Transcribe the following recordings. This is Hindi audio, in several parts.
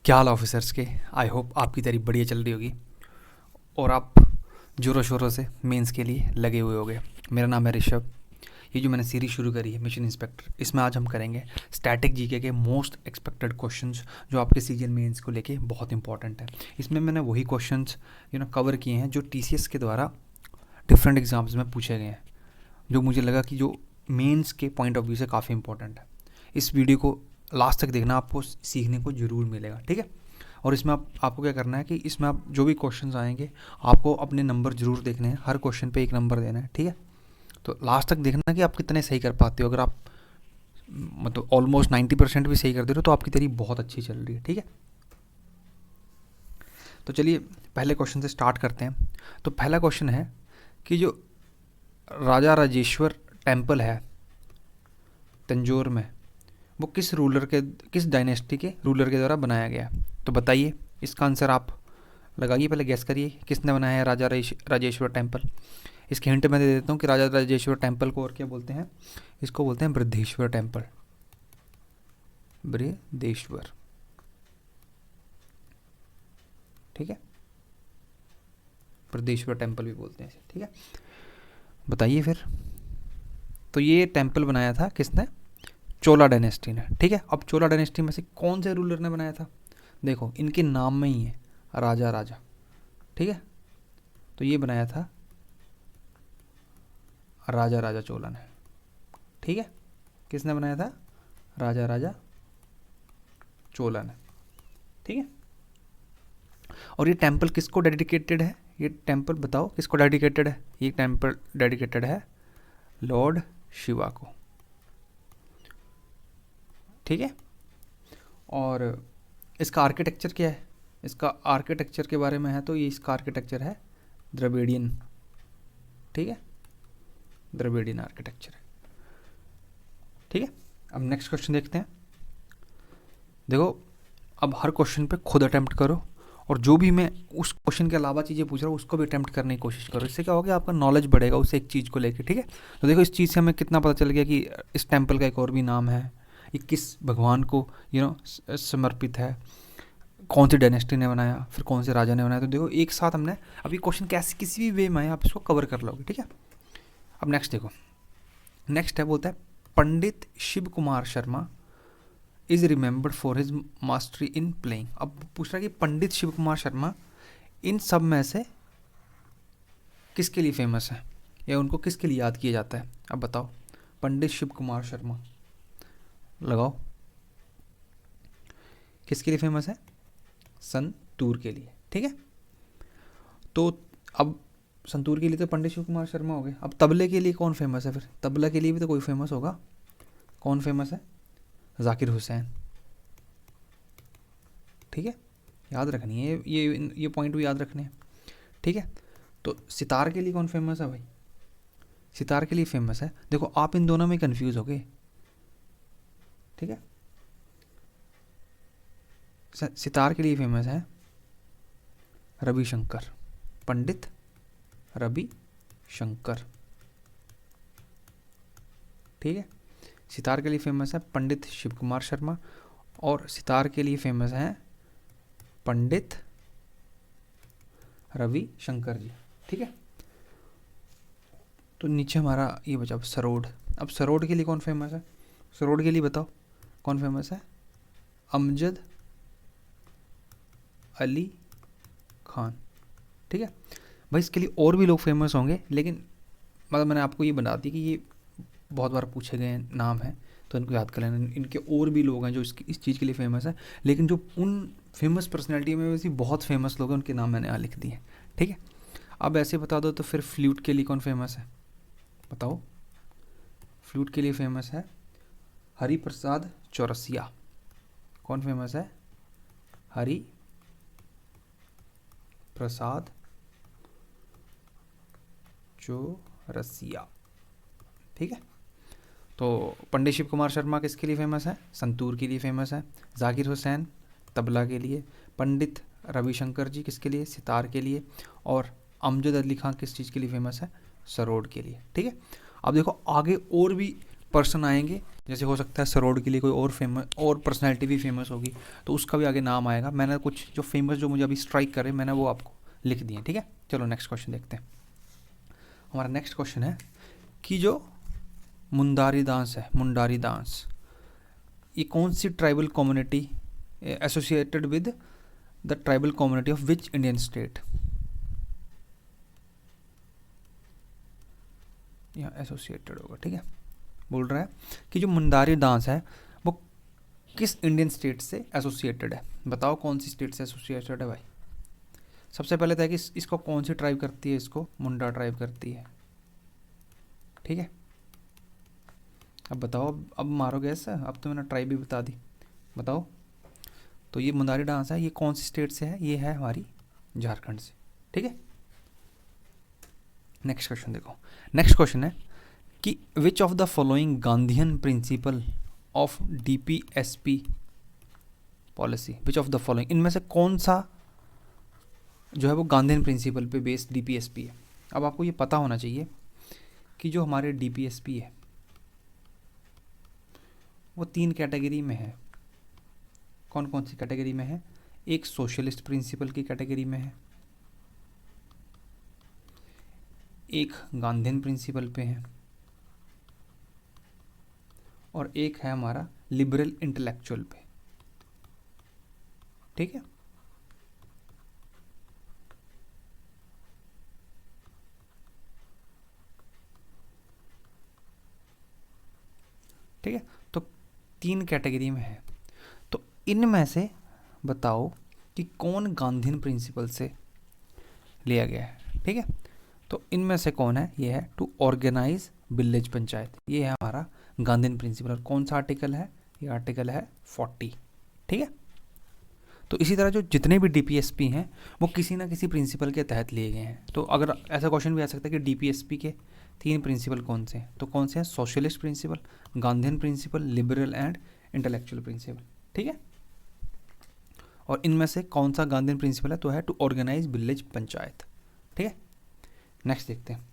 क्या हाल ऑफिसर्स के। आई होप आपकी तैयारी बढ़िया चल रही होगी और आप जोरों शोरों से मेंस के लिए लगे हुए होंगे। मेरा नाम है ऋषभ। ये जो मैंने सीरीज शुरू करी है मिशन इंस्पेक्टर, इसमें आज हम करेंगे स्टैटिक जीके के मोस्ट एक्सपेक्टेड क्वेश्चंस जो आपके सीजन मेंस को लेके बहुत इंपॉर्टेंट है। इसमें मैंने वही क्वेश्चंस कवर किए हैं जो टीसीएस के द्वारा डिफरेंट एग्जाम्स में पूछे गए हैं, जो मुझे लगा कि जो मेंस के पॉइंट ऑफ व्यू से काफ़ी इंपॉर्टेंट है। इस वीडियो को लास्ट तक देखना, आपको सीखने को ज़रूर मिलेगा, ठीक है। और इसमें आपको क्या करना है कि इसमें आप जो भी क्वेश्चंस आएंगे आपको अपने नंबर ज़रूर देखने हैं, हर क्वेश्चन पे एक नंबर देना है, ठीक है। तो लास्ट तक देखना कि आप कितने सही कर पाते हो। अगर आप मतलब ऑलमोस्ट 90% भी सही कर दे रहे हो तो आपकी तैयारी बहुत अच्छी चल रही है, ठीक है। तो चलिए पहले क्वेश्चन से स्टार्ट करते हैं। तो पहला क्वेश्चन है कि जो राजा राजेश्वर टेम्पल है तंजौर में, वो किस डायनेस्टी के रूलर के द्वारा बनाया गया। तो बताइए, इसका आंसर आप लगाइए, पहले गैस करिए किसने बनाया है राजा राजेश्वर टेम्पल। इसके हिंट मैं दे देता हूँ कि राजा राजेश्वर टेम्पल को और क्या बोलते हैं, इसको बोलते हैं बृहदेश्वर टेम्पल। बृहदेश्वर, ठीक है, बृहदेश्वर टेम्पल भी बोलते हैं इसे, ठीक है। बताइए फिर। तो ये टेम्पल बनाया था किसने, चोला डायनेस्टी ने, ठीक है। अब चोला डायनेस्टी में से कौन से रूलर ने बनाया था, देखो इनके नाम में ही है राजा राजा, ठीक है। तो ये बनाया था राजा राजा चोला ने, ठीक है। किसने बनाया था, राजा राजा चोला ने, ठीक है। और ये टेम्पल किसको डेडिकेटेड है, ये टेम्पल बताओ किसको डेडिकेटेड है। ये टेम्पल डेडिकेटेड है लॉर्ड शिवा को, ठीक है। और इसका आर्किटेक्चर क्या है, इसका आर्किटेक्चर के बारे में है तो ये इसका आर्किटेक्चर है द्रविडियन, ठीक है, द्रविडियन आर्किटेक्चर है, ठीक है। अब नेक्स्ट क्वेश्चन देखते हैं। देखो अब हर क्वेश्चन पे खुद अटेम्प्ट करो और जो भी मैं उस क्वेश्चन के अलावा चीज़ें पूछ रहा हूँ उसको भी अटेम्प्ट करने की कोशिश करो। इससे क्या होगा, आपका नॉलेज बढ़ेगा उस एक चीज़ को लेकर, ठीक है। तो देखो इस चीज़ से हमें कितना पता चल गया कि इस टेम्पल का एक और भी नाम है, ये किस भगवान को समर्पित है, कौन सी डायनेस्टी ने बनाया, फिर कौन से राजा ने बनाया। तो देखो एक साथ हमने अभी क्वेश्चन कैसे किसी भी वे में आप इसको कवर कर लोगे, ठीक है। अब नेक्स्ट देखो, नेक्स्ट है बोलता है Pandit Shiv Kumar Sharma is remembered for his mastery in playing. अब पूछ रहा है कि पंडित शिव कुमार शर्मा इन सब में से किसके लिए फेमस है या उनको किसके लिए याद किया जाता है। अब बताओ, पंडित शिव कुमार शर्मा लगाओ, किसके लिए फेमस है, संतूर के लिए, ठीक है। तो अब संतूर के लिए तो पंडित शिव कुमार शर्मा हो गए। अब तबले के लिए कौन फेमस है, फिर तबला के लिए भी तो कोई फेमस होगा। कौन फेमस है, जाकिर हुसैन, ठीक है। याद रखनी है ये पॉइंट भी याद रखने हैं, ठीक है। तो सितार के लिए कौन फेमस है भाई, सितार के लिए फेमस है, देखो आप इन दोनों में कंफ्यूज हो गए, ठीक है। सितार के लिए फेमस है रविशंकर, पंडित रविशंकर, ठीक है। सितार के लिए फेमस है पंडित शिव कुमार शर्मा और सितार के लिए फेमस है पंडित रविशंकर जी, ठीक है। तो नीचे हमारा ये बचा सरोड। अब सरोड के लिए कौन फेमस है, सरोड के लिए बताओ कौन फेमस है, अमजद अली खान, ठीक है। भाई इसके लिए और भी लोग फेमस होंगे, लेकिन मतलब मैंने आपको ये बता दी कि ये बहुत बार पूछे गए नाम हैं तो इनको याद कर लेना। इनके और भी लोग हैं जो इस चीज़ के लिए फेमस है, लेकिन जो उन फेमस पर्सनैलिटी में वैसे बहुत फेमस लोग हैं उनके नाम मैंने यहाँ लिख दिए, ठीक है। अब ऐसे बता दो तो फिर फ्लूट के लिए कौन फेमस है, बताओ। फ्लूट के लिए फेमस है हरि प्रसाद चौरसिया। कौन फेमस है, हरि प्रसाद चौरसिया, ठीक है। तो पंडित शिव कुमार शर्मा किसके लिए फेमस है, संतूर के लिए फेमस है, जाकिर हुसैन तबला के लिए, पंडित रविशंकर जी किसके लिए, सितार के लिए, और अमजद अली खान किस चीज़ के लिए फेमस है, सरोड के लिए, ठीक है। अब देखो आगे और भी पर्सन आएंगे, जैसे हो सकता है सरोड के लिए कोई और फेमस और पर्सनैलिटी भी फेमस होगी तो उसका भी आगे नाम आएगा। मैंने कुछ जो फेमस जो मुझे अभी स्ट्राइक करे मैंने वो आपको लिख दिए, ठीक है। चलो नेक्स्ट क्वेश्चन देखते हैं। हमारा नेक्स्ट क्वेश्चन है कि जो मुंडारी डांस है, मुंडारी डांस, ये कौन सी tribal community associated with the tribal community of which Indian state? यहाँ एसोसिएटेड होगा, ठीक है। बोल रहा है कि जो मुंडारी डांस है वो किस इंडियन स्टेट से एसोसिएटेड है। बताओ कौन सी स्टेट से एसोसिएटेड है भाई। सबसे पहले तो है कि इसको कौन सी ट्राइब करती है, इसको मुंडा ट्राइब करती है, ठीक है। अब बताओ, अब मारो गैस, अब तो मैंने ट्राइब भी बता दी, बताओ। तो ये मुंडारी डांस है, ये कौन सी स्टेट से है? ये है हमारी झारखंड से, ठीक है। नेक्स्ट क्वेश्चन देखो। नेक्स्ट क्वेश्चन है कि विच of the following Gandhian principle of DPSP policy, which of the following, इनमें से कौन सा जो है वो गांधीयन प्रिंसिपल पे बेस्ड डीपीएसपी है। अब आपको ये पता होना चाहिए कि जो हमारे डीपीएसपी है वो 3 कैटेगरी में है। कौन कौन सी कैटेगरी में है? एक सोशलिस्ट प्रिंसिपल की कैटेगरी में है, एक गांधीयन प्रिंसिपल पे है, और एक है हमारा लिबरल इंटेलेक्चुअल पे, ठीक है। ठीक है, तो 3 कैटेगरी में है। तो इनमें से बताओ कि कौन गांधीयन प्रिंसिपल से लिया गया है, ठीक है। तो इनमें से कौन है? ये है टू ऑर्गेनाइज विलेज पंचायत, ये है हमारा गांधीयन प्रिंसिपल। कौन सा आर्टिकल है? ये आर्टिकल है 40, ठीक है। तो इसी तरह जो जितने भी डीपीएसपी हैं वो किसी ना किसी प्रिंसिपल के तहत लिए गए हैं। तो अगर ऐसा क्वेश्चन भी आ सकता है कि डीपीएसपी के 3 प्रिंसिपल कौन से हैं, तो कौन से हैं? Socialist principle, Gandhian principle, liberal and intellectual principle, ठीक है। और इनमें से कौन सा गांधीयन प्रिंसिपल है? तो है टू ऑर्गेनाइज विलेज पंचायत, ठीक है। नेक्स्ट देखते हैं।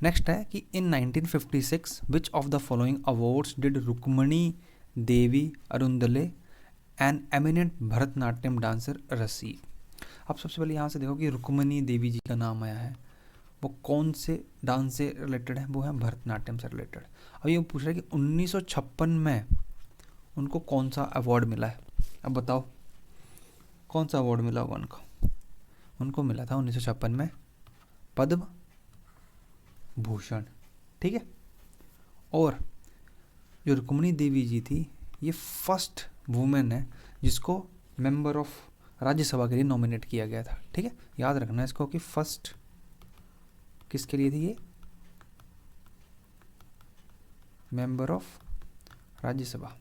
नेक्स्ट है कि in 1956 which of the following awards did Rukmini Devi Arundale an eminent Bharatanatyam dancer receive. अब सबसे पहले यहाँ से देखो कि रुक्मणी देवी जी का नाम आया है, वो कौन से डांस से रिलेटेड है? वो है भरतनाट्यम से रिलेटेड। अब ये पूछ रहा है कि 1956 में उनको कौन सा अवार्ड मिला है। अब बताओ कौन सा अवार्ड मिला होगा उनको? उनको मिला था 1956 में पद्म भूषण, ठीक है। और जो रुक्मणी देवी जी थी ये फर्स्ट वुमेन है जिसको मेंबर ऑफ राज्यसभा के लिए नॉमिनेट किया गया था, ठीक है। याद रखना इसको कि फर्स्ट किसके लिए थी? ये मेंबर ऑफ राज्यसभा,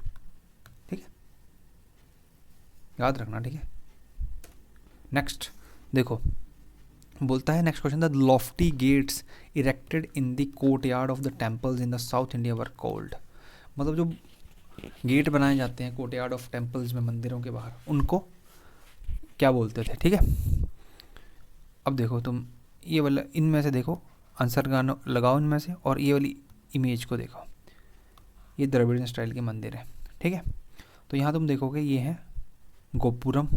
ठीक है, याद रखना, ठीक है। नेक्स्ट देखो, बोलता है next question, the lofty gates erected in the courtyard of the temples in the South India were called. मतलब जो गेट बनाए जाते हैं कोर्ट यार्ड ऑफ टेम्पल्स में, मंदिरों के बाहर, उनको क्या बोलते थे, ठीक है। अब देखो तुम ये वाला, इनमें से देखो आंसर लगाओ इनमें से, और ये वाली इमेज को देखो, ये द्रविड़ियन स्टाइल के मंदिर है, ठीक है। तो यहाँ तुम देखोगे ये है गोपुरम,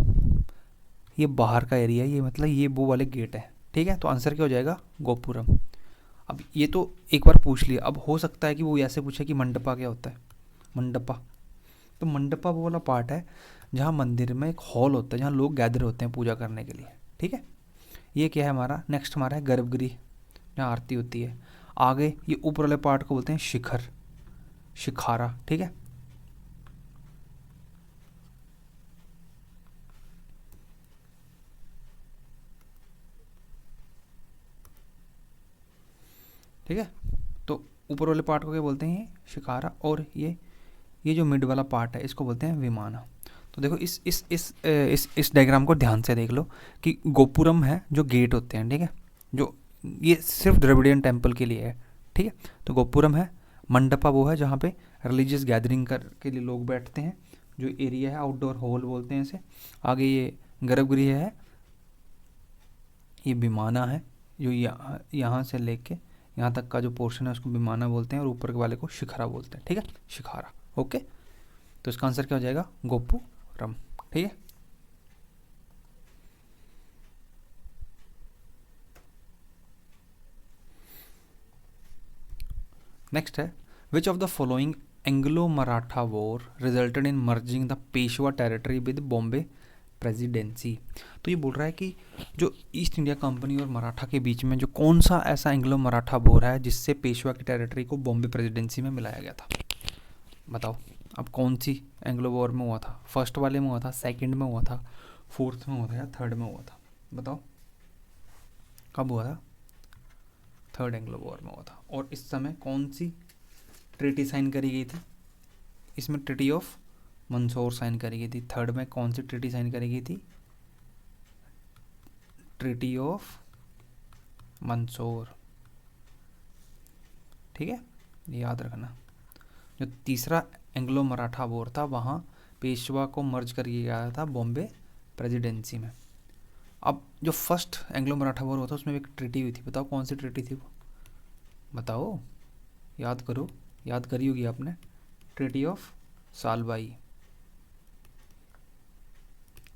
ये बाहर का एरिया है, ये मतलब ये वो वाले गेट है, ठीक है। तो आंसर क्या हो जाएगा? गोपुरम। अब ये तो एक बार पूछ लिया, अब हो सकता है कि वो ऐसे पूछे कि मंडपा क्या होता है। मंडपा, तो मंडपा वो वाला पार्ट है जहाँ मंदिर में एक हॉल होता है जहाँ लोग गैदर होते हैं पूजा करने के लिए, ठीक है। ये क्या है हमारा? नेक्स्ट हमारा है गर्भगृह, जहाँ आरती होती है। आगे ये ऊपर वाले पार्ट को बोलते हैं शिखर, शिखारा, ठीक है। ठीक है, तो ऊपर वाले पार्ट को क्या बोलते हैं? शिखारा। और ये जो मिड वाला पार्ट है इसको बोलते हैं विमाना। तो देखो इस डायग्राम को ध्यान से देख लो कि गोपुरम है जो गेट होते हैं, ठीक है, जो ये सिर्फ द्रविडियन टेम्पल के लिए है, ठीक है। तो गोपुरम है। मंडपा वो है जहाँ पे रिलीजियस गैदरिंग के लिए लोग बैठते हैं, जो एरिया है आउटडोर हॉल बोलते हैं इसे। आगे ये गर्भगृह है, ये विमाना है जो यहाँ से लेके यहाँ तक का जो पोर्शन है उसको विमाना बोलते हैं और ऊपर के वाले को शिखरा बोलते हैं, ठीक है, शिखारा। ओके, तो इसका आंसर क्या हो जाएगा, गोपुरम, ठीक है। नेक्स्ट है, which of the following Anglo Maratha war resulted in merging the Peshwa territory with Bombay presidency. तो ये बोल रहा है कि जो ईस्ट इंडिया कंपनी और मराठा के बीच में जो कौन सा ऐसा एंग्लो मराठा वॉर है जिससे पेशवा की टेरिटरी को बॉम्बे प्रेसिडेंसी में मिलाया गया था। बताओ अब कौन सी एंग्लो वॉर में हुआ था, फर्स्ट वाले में हुआ था, सेकंड में हुआ था, फोर्थ में हुआ था या थर्ड में हुआ था, बताओ कब हुआ था, थर्ड एंग्लो वॉर में हुआ था। और इस समय कौन सी ट्रीटी साइन करी गई थी, इसमें ट्रीटी ऑफ मंदसौर साइन करी गई थी। थर्ड में कौन सी ट्रीटी साइन करी गई थी, ट्रीटी ऑफ मंदसौर, ठीक है, याद रखना। जो तीसरा एंग्लो मराठा वॉर था वहाँ पेशवा को मर्ज कर गया था बॉम्बे प्रेसिडेंसी में। अब जो फर्स्ट एंग्लो मराठा वॉर हुआ था उसमें एक ट्रीटी हुई थी, बताओ कौन सी ट्रीटी थी वो, बताओ, याद करो, याद करी होगी आपने, ट्रीटी ऑफ सालबाई,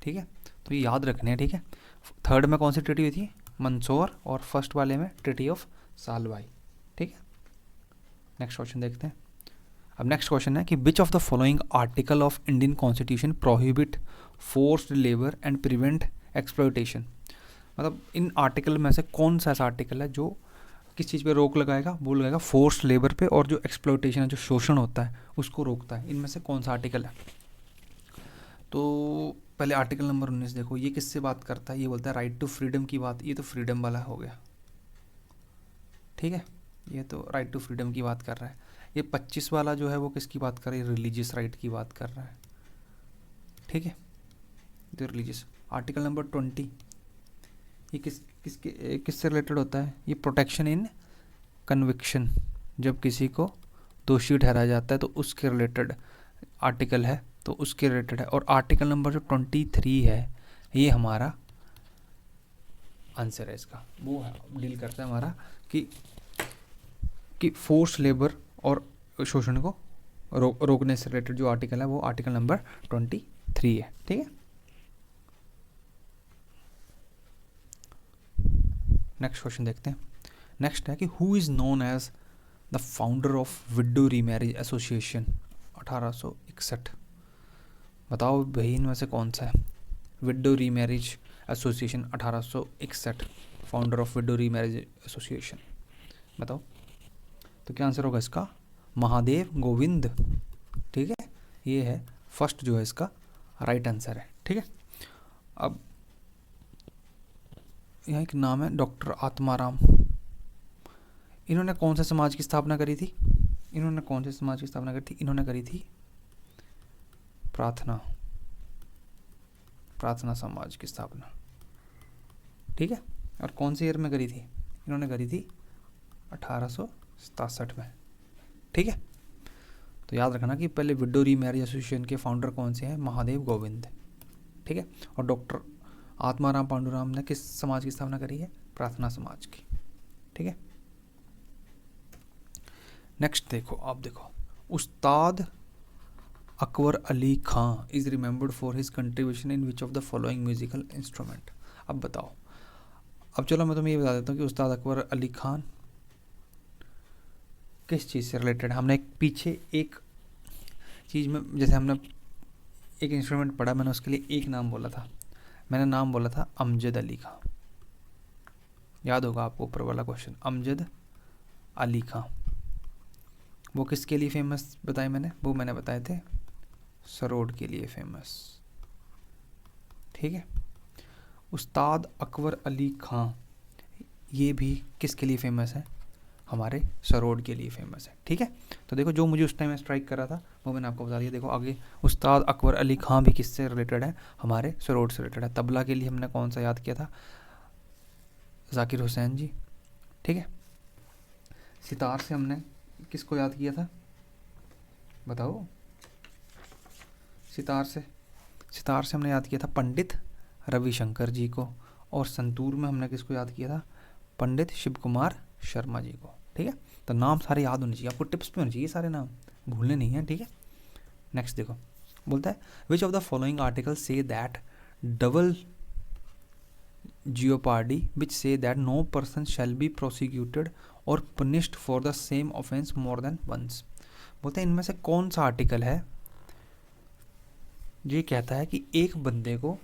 ठीक है, तो ये याद रखने हैं, ठीक है। थर्ड में कौन सी ट्रीटी हुई थी, मंदसौर, और फर्स्ट वाले में ट्रीटी ऑफ सालबाई, ठीक है। नेक्स्ट क्वेश्चन देखते हैं। अब नेक्स्ट क्वेश्चन है कि विच of the following article of Indian constitution prohibit forced labour and prevent exploitation. मतलब इन आर्टिकल में से कौन सा ऐसा आर्टिकल है जो किस चीज़ पे रोक लगाएगा, वो लगाएगा फोर्स्ड लेबर पे, और जो एक्सप्लॉयटेशन है, जो शोषण होता है, उसको रोकता है। इनमें से कौन सा आर्टिकल है। तो पहले आर्टिकल नंबर 19 देखो, ये किससे बात करता है, ये बोलता है राइट टू फ्रीडम की बात, ये तो फ्रीडम वाला हो गया, ठीक है, ये तो राइट टू फ्रीडम की बात कर रहा है। ये 25 वाला जो है वो किसकी बात कर रहा है, रिलीजियस राइट की बात कर रहा है, ठीक है, तो रिलीजियस। आर्टिकल नंबर 20 ये किससे रिलेटेड होता है, ये प्रोटेक्शन इन कन्विक्शन, जब किसी को दोषी ठहराया जाता है तो उसके रिलेटेड आर्टिकल है, तो उसके रिलेटेड है। और आर्टिकल नंबर जो 23 है ये हमारा आंसर है इसका, वो है डील करता है हमारा कि फोर्स लेबर और शोषण को रोकने से रिलेटेड जो आर्टिकल है वो आर्टिकल नंबर 23 है, ठीक है। नेक्स्ट क्वेश्चन देखते हैं। नेक्स्ट है कि who is known as the founder of widow remarriage association 1861। बताओ भाई इनमें से कौन सा है, widow remarriage association 1861, founder of widow remarriage association, बताओ। तो क्या आंसर होगा इसका, महादेव गोविंद, ठीक है, ये है फर्स्ट जो है इसका राइट आंसर है, ठीक है। अब यहाँ एक नाम है डॉक्टर आत्माराम, इन्होंने कौन से समाज की स्थापना करी थी, इन्होंने कौन से समाज की स्थापना करी थी, इन्होंने करी थी प्रार्थना समाज की स्थापना, ठीक है। और कौन से ईयर में करी थी, इन्होंने करी थी 1867 में, ठीक है। तो याद रखना कि पहले विडो रीमैरिज एसोसिएशन के फाउंडर कौन से हैं, महादेव गोविंद, ठीक है। और डॉक्टर आत्माराम पांडुराम ने किस समाज की स्थापना करी है, प्रार्थना समाज की, ठीक है। नेक्स्ट देखो, आप देखो, Ustad Akbar Ali Khan is remembered for his contribution in which of the following musical instrument. अब बताओ, अब चलो मैं तुम्हें ये बता देता हूँ कि उस्ताद अकबर अली खान किस चीज़ से रिलेटेड है। हमने पीछे एक चीज़ में, जैसे हमने एक इंस्ट्रूमेंट पढ़ा, मैंने उसके लिए एक नाम बोला था, मैंने नाम बोला था अमजद अली खां, याद होगा आपको ऊपर वाला क्वेश्चन, अमजद अली खां। वो किसके लिए फेमस बताए मैंने, वो मैंने बताए थे सरोद के लिए फेमस, ठीक है। उस्ताद अकबर अली खां ये भी किसके लिए फेमस है, हमारे सरोद के लिए फेमस है, ठीक है। तो देखो जो मुझे उस टाइम स्ट्राइक करा था वो मैंने आपको बता दिया। देखो आगे उस्ताद अकबर अली खां भी किससे रिलेटेड है, हमारे सरोद से रिलेटेड है। तबला के लिए हमने कौन सा याद किया था, जाकिर हुसैन जी, ठीक है। सितार से हमने किसको याद किया था, बताओ, सितार से हमने याद किया था पंडित रविशंकर जी को। और संतूर में हमने किसको याद किया था, पंडित शिव कुमार शर्मा जी को, ठीक है, तो नाम सारे याद होने चाहिए आपको, टिप्स पे होने चाहिए सारे नाम, भूलने नहीं है, ठीक है। नेक्स्ट देखो, बोलता है which of the following article says that double jeopardy which says that no person shall be prosecuted और punished for the same offence more than once. बोलते हैं इनमें से कौन सा आर्टिकल है जो ये कहता है कि एक बंदे को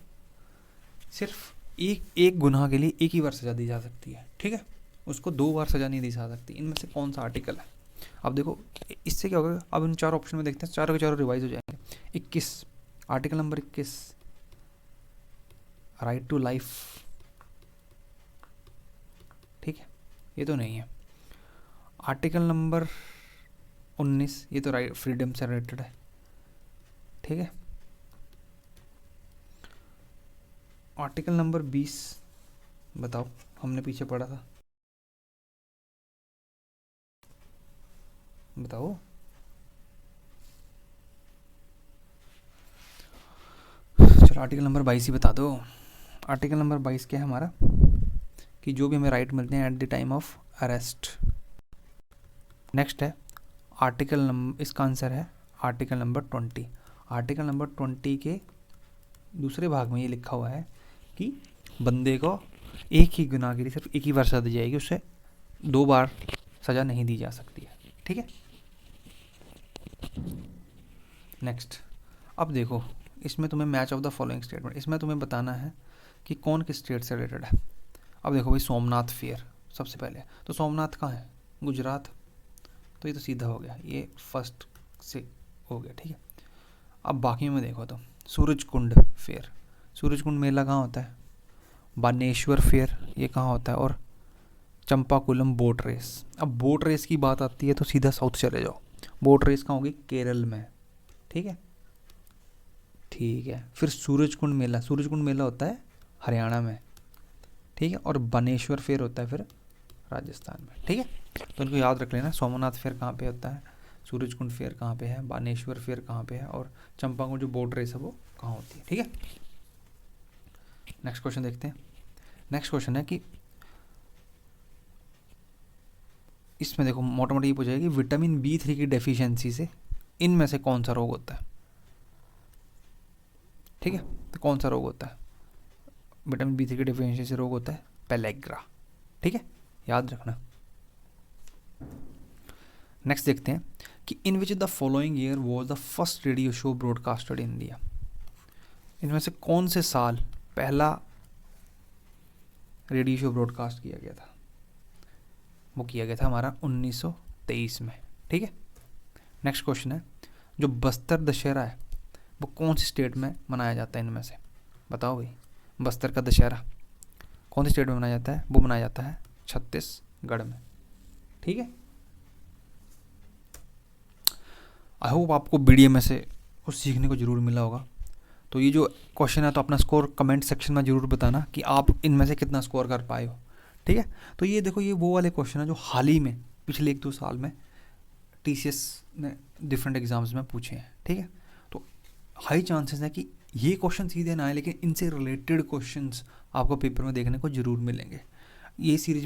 सिर्फ एक गुनाह के लिए एक ही बार सजा दी जा सकती है, ठीक है, उसको 2 बार सजा नहीं दी जा सकती। इनमें से कौन सा आर्टिकल है? अब देखो इससे क्या होगा, अब इन 4 ऑप्शन में देखते हैं, चारों के चारों रिवाइज हो जाएंगे। 21, article number 21, right to life, ठीक है, ये तो नहीं है। आर्टिकल नंबर 19, ये तो राइट फ्रीडम से रिलेटेड है, ठीक है। आर्टिकल नंबर 20 बताओ, हमने पीछे पढ़ा था, बताओ। चलो आर्टिकल नंबर 22 ही बता दो। आर्टिकल नंबर 22 क्या है हमारा, कि जो भी हमें राइट मिलते हैं at the time of arrest. Next है आर्टिकल नंबर, इसका आंसर है आर्टिकल नंबर 20। आर्टिकल नंबर 20 के दूसरे भाग में ये लिखा हुआ है कि बंदे को एक ही गुनाह के लिए सिर्फ एक ही बार सजा दी जाएगी, उससे 2 बार सजा नहीं दी जा सकती है, ठीक है। नेक्स्ट, अब देखो इसमें तुम्हें match of the following statement, इसमें तुम्हें बताना है कि कौन किस स्टेट से रिलेटेड है। अब देखो भाई, सोमनाथ फेयर सबसे पहले, तो सोमनाथ कहाँ है? गुजरात, तो ये तो सीधा हो गया, ये फर्स्ट से हो गया, ठीक है। अब बाकी में देखो तो सूरज कुंड फेयर, सूरज कुंड मेला कहाँ होता है? बानेश्वर फेयर, ये कहाँ होता है? और चंपाकुलम बोट रेस। अब बोट रेस की बात आती है तो सीधा साउथ चले जाओ, बोट रेस कहाँ होगी? केरल में, ठीक है, ठीक है। फिर सूरज कुंड मेला, सूरज कुंड मेला होता है हरियाणा में, ठीक है, और बानेश्वर फेयर होता है फिर राजस्थान में, ठीक है। तो इनको याद रख लेना, सोमनाथ फेयर कहाँ पे होता है, सूरज कुंड फेयर कहाँ पे है, बानेश्वर फेयर कहाँ पे है, और चंपाकुंड जो बोट रेस है वो कहाँ होती है, ठीक है। नेक्स्ट क्वेश्चन देखते हैं। नेक्स्ट क्वेश्चन है कि इसमें देखो मोटा मोटी ये पूछेगा कि विटामिन B3 की डेफिशिएंसी से इनमें से कौन सा रोग होता है, ठीक है। तो कौन सा रोग होता है? विटामिन B3 की डेफिशिएंसी से रोग होता है पेलेग्रा, ठीक है, याद रखना। नेक्स्ट देखते हैं कि in which the following year was the first radio show broadcasted in India. इनमें से कौन से साल पहला रेडियो शो ब्रॉडकास्ट किया गया था? वो किया गया था हमारा 1923 में, ठीक है। नेक्स्ट क्वेश्चन है जो बस्तर दशहरा है वो कौन सी स्टेट में मनाया जाता है? इनमें से बताओ भाई, बस्तर का दशहरा कौन सी स्टेट में मनाया जाता है? वो मनाया जाता है छत्तीसगढ़ में, ठीक है। आई होप आपको वीडियो में से कुछ सीखने को ज़रूर मिला होगा। तो ये जो क्वेश्चन है तो अपना स्कोर कमेंट सेक्शन में ज़रूर बताना कि आप इनमें से कितना स्कोर कर पाए हो, ठीक है। तो ये देखो, ये वो वाले क्वेश्चन है जो हाल ही में पिछले 1-2 साल में TCS ने डिफरेंट एग्जाम्स में पूछे हैं, ठीक है। तो हाई चांसेस है कि ये क्वेश्चन सीधे ना आए, लेकिन इनसे रिलेटेड क्वेश्चंस आपको पेपर में देखने को ज़रूर मिलेंगे। ये सीरीज में